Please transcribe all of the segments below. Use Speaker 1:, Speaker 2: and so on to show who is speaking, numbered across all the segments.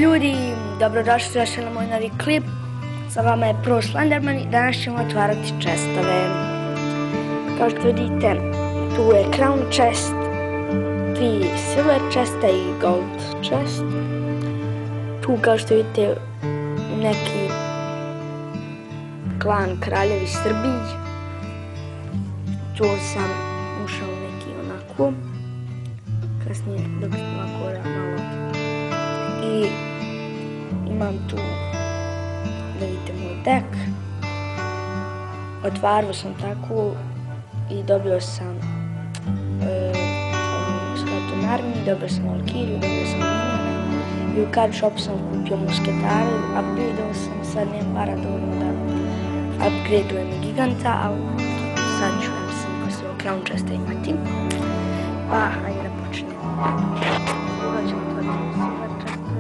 Speaker 1: ljudi, dobrodošli još na moj novi klip. Sa vama je Pro Slenderman i danas ćemo otvarati chestove. Kao što vidite, tu je Crown chest, 3 silver chesta i gold chest. Tu kao što vidite neki klan kraljevi Srbiji. Tu sam ušao u neki onako. Kasnije dok sam ovako malo. I imam tu, da vidite moj deck. Otvarao sam tako i dobio sam Skeleton Army, dobio sam Valkyriju, dobio sam Miniona i u card shop sam kupio musketaru, upgradeao sam, sad nemam para dovoljno da upgradeujem giganta, ali sad ću se poslije ovog Crown chesta imati. Pa, hajde da počnemo. Prvo ćemo otvoriti silver chesta.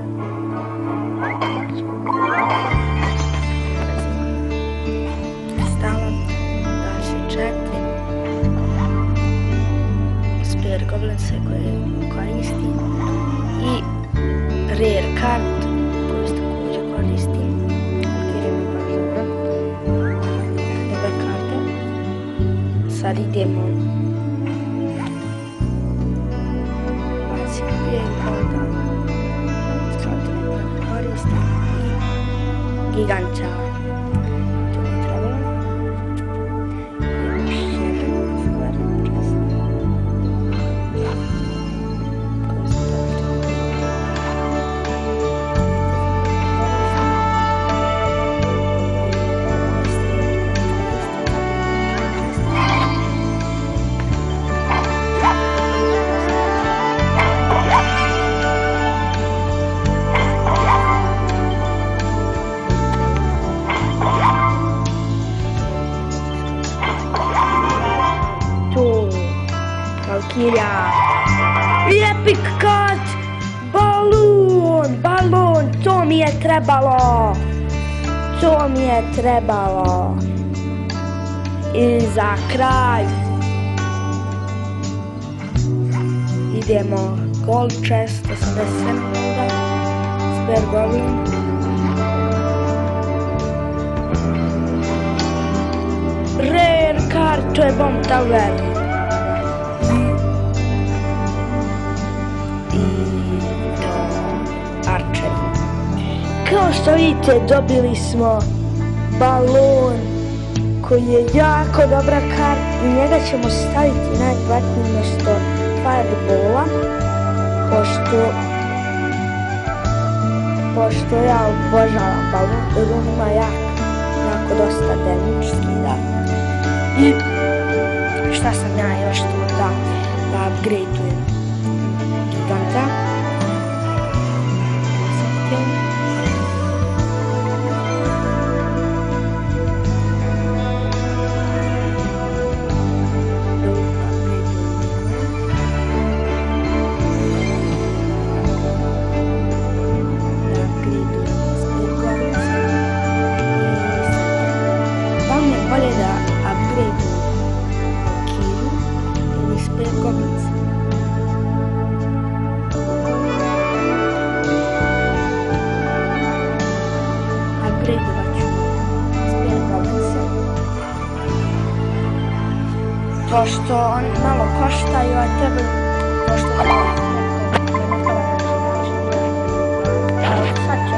Speaker 1: Kristala, daš 4. Spear Goblinse koje koristim. I rare card koju također koristim. Valkyrija mi baš dobro. Dobre karte. Sad idemo giganta. To je trebalo. Još jedan silver chest. Valkyrija i epic card, balon, to mi je trebalo, i za kraj idemo gold chest, 87 minuta, Spear Goblin, rare card, to je Bomb Tower. Kao što vidite, dobili smo balon koji je jako dobra karta i njega ćemo staviti najvjerojatnije umjesto Fireballa, pošto ja obožavam balon, jer on ima jako dosta damage skida. I šta sam ja još tu da upgradeujem giganta. Bolje da upgradeujem Valkyriju ili Spear Goblinse. Upgradeovat ću Spear Goblinse. Pošto oni malo koštaju, a trebaju sad ću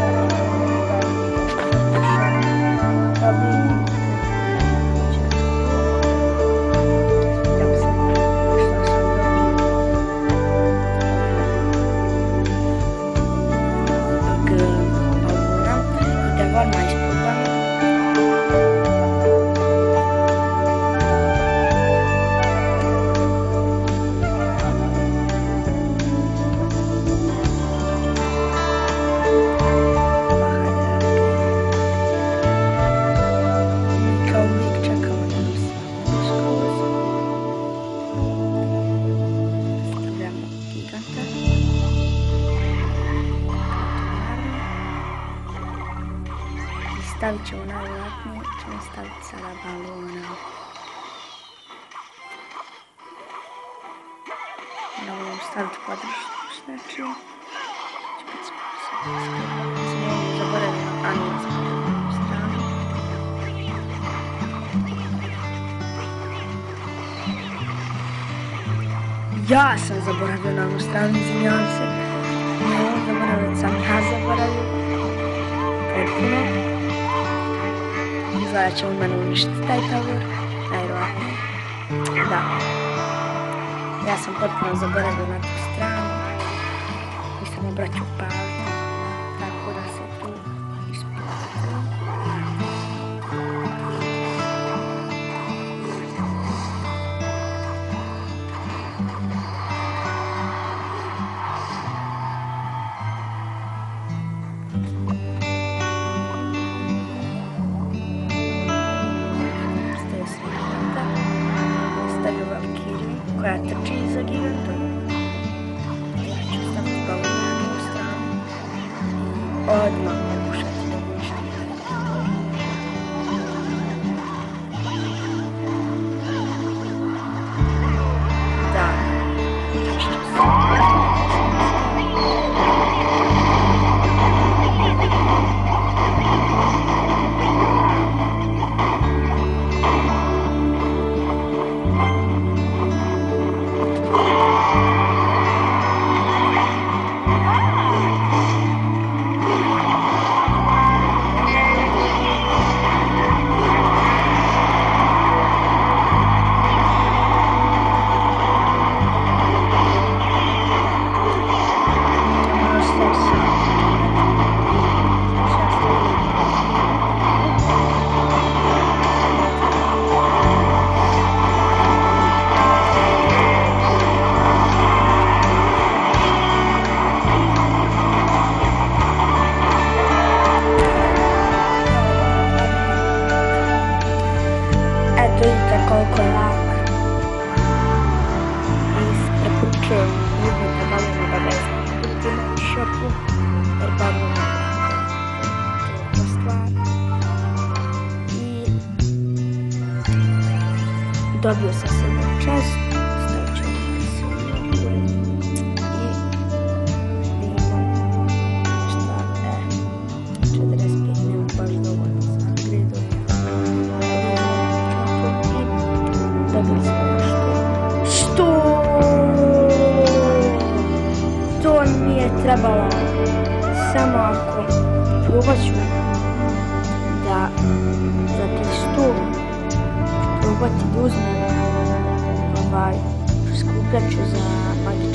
Speaker 1: stavit ćemo najvjerojatnije, ćemo staviti sada balona. Ja volim staviti podršku s nečim. Će biti spasa. Zaboravila, a nije zaboravila stranu. Ja sam zaboravila na onu stranu, izvinjavam se. Zaboravila sam, ja zaboravila. Potpuno. Izgleda će on mene uništiti taj tavor. Najvjerojatno. Da. Ja sam potpuno zaboravila na tu stranu. Mislim, braću pali. Tako da se tu isplatila. Koja trči iza giganta. Ja ću staviti glavu na jednu stranu i odmah pokušati da uništim. Da, unišću se. Vidite koliko je lak i preporučujem uzmite balonu da ga izgledate na šopu jer balon je jako stvar i dobio sam se na čest, stavit ću da se ured i vidimo šta je 45 nema baš dovoljno za gridu. Dobili smo nešto. Što? To nije trebalo. Samo ako probat ću da za tih 100 probati da uzmem skupljat ću za magiju.